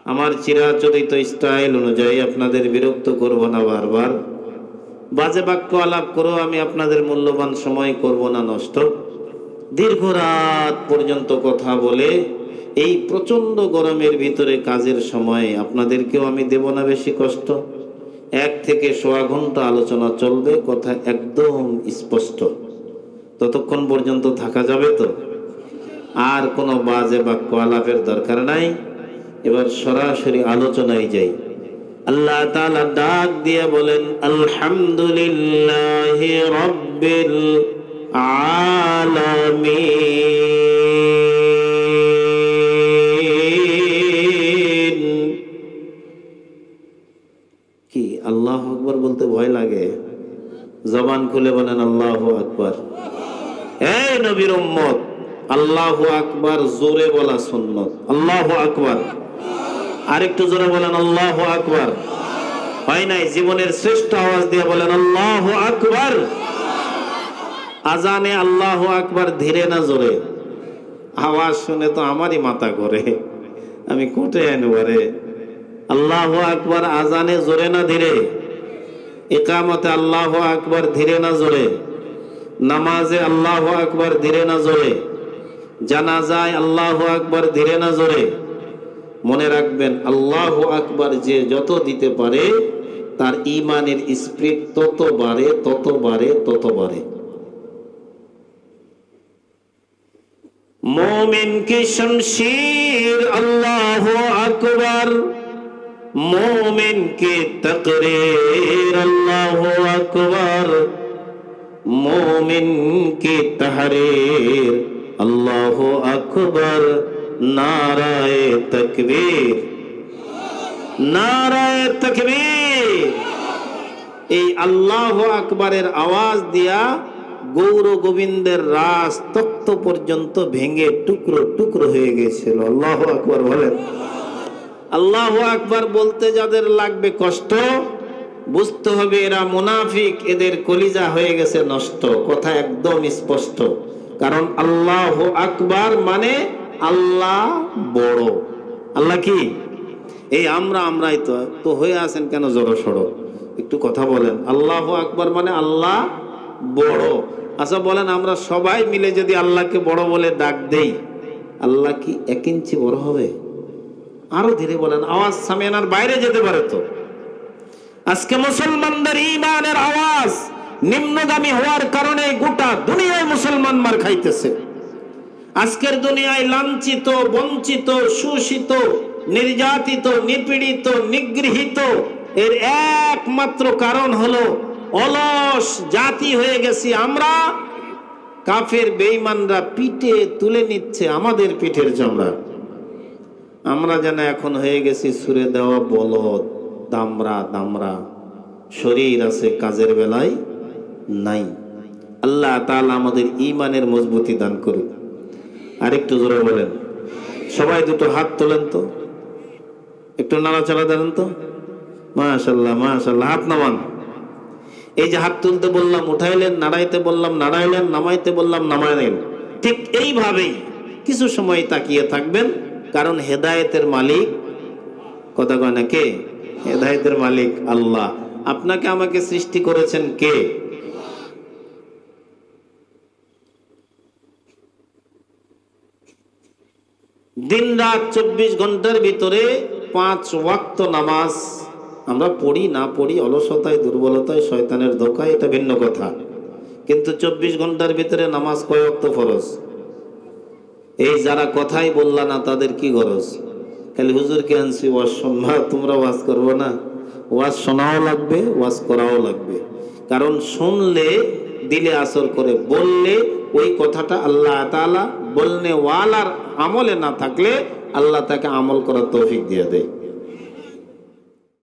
আমার চিরাচরিত স্টাইল অনুযায়ী আপনাদের বিরক্ত করব না, বারবার বাজে বাক্য আলাপ করেও আমি আপনাদের মূল্যবান সময় করব না নষ্ট। দীর্ঘ রাত পর্যন্ত কথা বলে এই প্রচন্ড গরমের ভিতরে কাজের সময় আপনাদেরকেও আমি দেব না বেশি কষ্ট। 1 থেকে সোয়া ঘন্টা আলোচনা চলবে, কথা একদম স্পষ্ট। ততক্ষণ পর্যন্ত থাকা যাবে তো? আর কোনো বাজে বাক্য আলাপের দরকার নাই। এবার সরাসরি আলোচনায় যাই। আল্লাহ তাআলা ডাক দিয়ে বলেন, আলহামদুলিল্লাহি রাব্বিল আলামিন। কি আল্লাহু আকবার বলতে ভয় লাগে? জবান খুলে বলেন আল্লাহু আকবার। এই নবীর উম্মত, আল্লাহু আকবার জোরে বলা সুন্নাত। আল্লাহু আকবার, আরেকটু জোরে বলেন আল্লাহু আকবার। হয় নাই? জীবনের শ্রেষ্ঠ আওয়াজ দিয়ে বলেন আল্লাহু আকবার। আজানে আল্লাহু আকবার ধীরে না জোরে? আওয়াজ শুনে তো আমারই মাথা ঘোরে, আমি কোটে আনবারে। আল্লাহু আকবার আজানে জোরে না ধীরে? ইকামতে আল্লাহু আকবার ধীরে না জোরে? নামাজে আল্লাহু আকবার ধীরে না জোরে? জানাজায় আল্লাহু আকবার ধীরে না জোরে? মনে রাখবেন, আল্লাহু আকবার যে যত দিতে পারে তার ঈমানের স্পিরিট তত বাড়ে, তত বাড়ে, তত বাড়ে। मोमिन की शमशीर अल्लाहु अकबर, मोमिन की तकरीर अल्लाहु अकबर, मोमिन की तहरीर अल्लाहु अकबर, नाराए तकबीर, नाराए तकबीर। এই আল্লাহু আকবারের আওয়াজ দিয়া গৌর গোবিন্দের রাস তক্ত পর্যন্ত ভেঙে টুকরো টুকরো হয়ে গেছিল। আল্লাহু আকবার বলেন। আল্লাহু আকবার বলতে যাদের লাগবে কষ্ট, বুঝতে হবে এরা মুনাফিক, এদের কলিজা হয়ে গেছে নষ্ট। কথা একদম স্পষ্ট। কারণ আল্লাহু আকবার মানে আল্লাহ বড়। আল্লাহ কি? এই আমরাই তো হয়ে আছেন কেন জড়ো সড়ো? একটু কথা বলেন। আল্লাহু আকবার মানে আল্লাহ বড়। আচ্ছা বলেন, আমরা সবাই মিলে যদি আল্লাহকে বড় বলে ডাক দেই, আল্লাহ কি 1 ইঞ্চি বড় হবে? আরো ধীরে বলেন, আওয়াজ সামিয়ানার বাইরে যেতে পারে তো। আজকে মুসলমানদের ঈমানের আওয়াজ নিম্নগামী হওয়ার কারণে গোটা দুনিয়ায় মুসলমান মার খাইতেছে। আজকের দুনিয়ায় লাঞ্ছিত, বঞ্চিত, শোষিত, নির্যাতিত, নিপীড়িত, নিগৃহীত এর একমাত্র কারণ হলো অলস জাতি হয়ে গেছি আমরা। কাফের বেঈমানরা পিঠে তুলে নিচ্ছে আমাদের পিঠের চামড়া। আমরা যেন এখন হয়ে গেছি সুরে দেওয়া বলদ, দামরা দামরা। শরীর আছে, কাজের বেলায় নাই। আল্লাহ তাআলা আমাদের ঈমানের মজবুতি দান করুক। আরেকটু জোরে বলেন। সবাই দুটো হাত তোলেন তো, একটু নাড়াচাড়া দেন তো। মাশাআল্লাহ মাশাআল্লাহ। হাত নামান। এই যে হাত তুলতে বললাম উঠাইলেন, নাড়াইতে বললাম নাড়াইলেন, নামাইতে বললাম নামাইলেন। ঠিক এইভাবেই কিছু সময় তাকিয়ে থাকবেন, কারণ হেদায়েতের মালিক, কথা কয় না কে? হেদায়েতের মালিক আল্লাহ। আপনাকে আমাকে সৃষ্টি করেছেন কে? দিন রাত 24 ঘন্টার ভিতরে 5 ওয়াক্ত নামাজ আমরা পড়ি না পড়ি, অলসতায়, দুর্বলতায়, শয়তানের ধোঁকায়, এটা ভিন্ন কথা। কিন্তু 24 ঘন্টার ভিতরে নামাজ কয় ওয়াক্ত ফরজ? এই যারা কথাই বললা না তাদের কি গরজ? খালি হুজুরকে আনছি ওয়াজ শুনবা, তোমরা ওয়াজ করবো না? ওয়াজ শোনাও লাগবে, ওয়াজ করাও লাগবে। কারণ শুনলে দিলে আসর করে, বললে ওই কথাটা আল্লাহ তাআলা বলনে ওয়ালার আমলে না থাকলে আল্লাহ তাকে আমল করার তৌফিক দিয়ে দেয়।